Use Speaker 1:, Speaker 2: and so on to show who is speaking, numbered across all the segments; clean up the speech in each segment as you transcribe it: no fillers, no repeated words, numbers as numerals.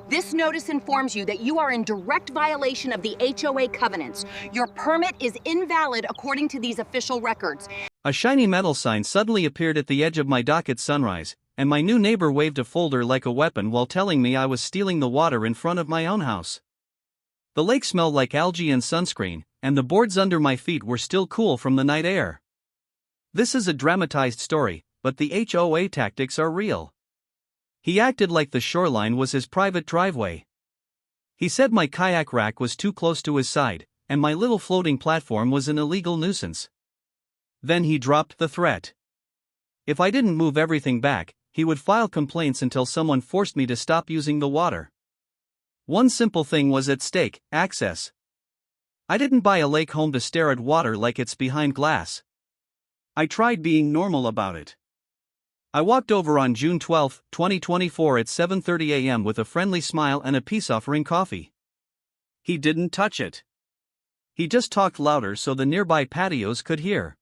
Speaker 1: This notice informs you that you are in direct violation of the HOA covenants. Your permit is invalid according to these official records.
Speaker 2: A shiny metal sign suddenly appeared at the edge of my dock at sunrise, and my new neighbor waved a folder like a weapon while telling me I was stealing the water in front of my own house. The lake smelled like algae and sunscreen, and the boards under my feet were still cool from the night air. This is a dramatized story, but the HOA tactics are real. He acted like the shoreline was his private driveway. He said my kayak rack was too close to his side, and my little floating platform was an illegal nuisance. Then he dropped the threat. If I didn't move everything back, he would file complaints until someone forced me to stop using the water. One simple thing was at stake: access. I didn't buy a lake home to stare at water like it's behind glass. I tried being normal about it. I walked over on June 12, 2024 at 7:30 a.m. with a friendly smile and a peace-offering coffee. He didn't touch it. He just talked louder so the nearby patios could hear.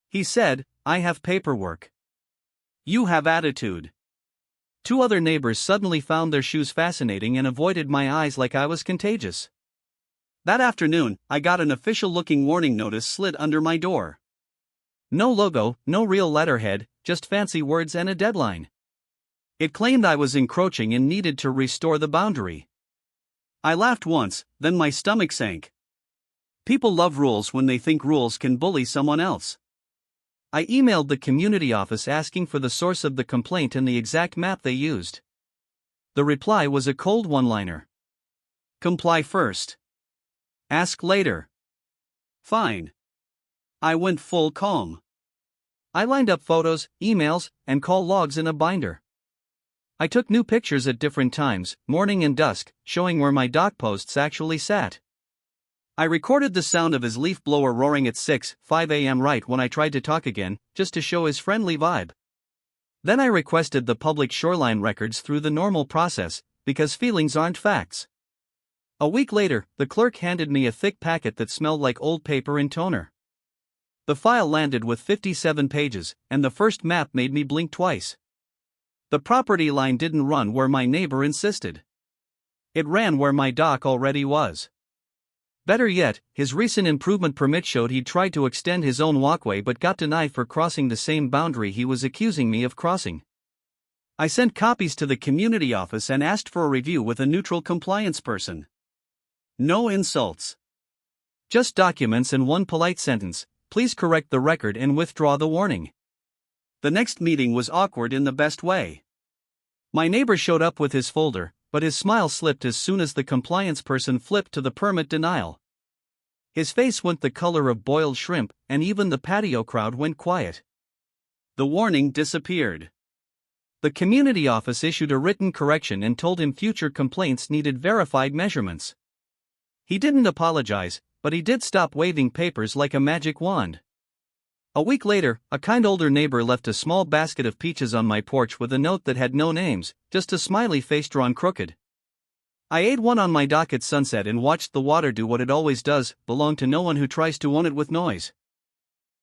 Speaker 2: He said, "I have paperwork. You have attitude." Two other neighbors suddenly found their shoes fascinating and avoided my eyes like I was contagious. That afternoon, I got an official-looking warning notice slid under my door. No logo, no real letterhead, just fancy words and a deadline. It claimed I was encroaching and needed to restore the boundary. I laughed once, then my stomach sank. People love rules when they think rules can bully someone else. I emailed the community office asking for the source of the complaint and the exact map they used. The reply was a cold one-liner. Comply first. Ask later. Fine. I went full calm. I lined up photos, emails, and call logs in a binder. I took new pictures at different times, morning and dusk, showing where my dock posts actually sat. I recorded the sound of his leaf blower roaring at 6:05 a.m. right when I tried to talk again, just to show his friendly vibe. Then I requested the public shoreline records through the normal process, because feelings aren't facts. A week later, the clerk handed me a thick packet that smelled like old paper and toner. The file landed with 57 pages, and the first map made me blink twice. The property line didn't run where my neighbor insisted. It ran where my dock already was. Better yet, his recent improvement permit showed he'd tried to extend his own walkway but got denied for crossing the same boundary he was accusing me of crossing. I sent copies to the community office and asked for a review with a neutral compliance person. No insults. Just documents and one polite sentence: "Please correct the record and withdraw the warning." The next meeting was awkward in the best way. My neighbor showed up with his folder, but his smile slipped as soon as the compliance person flipped to the permit denial. His face went the color of boiled shrimp, and even the patio crowd went quiet. The warning disappeared. The community office issued a written correction and told him future complaints needed verified measurements. He didn't apologize, but he did stop waving papers like a magic wand. A week later, a kind older neighbor left a small basket of peaches on my porch with a note that had no names, just a smiley face drawn crooked. I ate one on my dock at sunset and watched the water do what it always does: belong to no one who tries to own it with noise.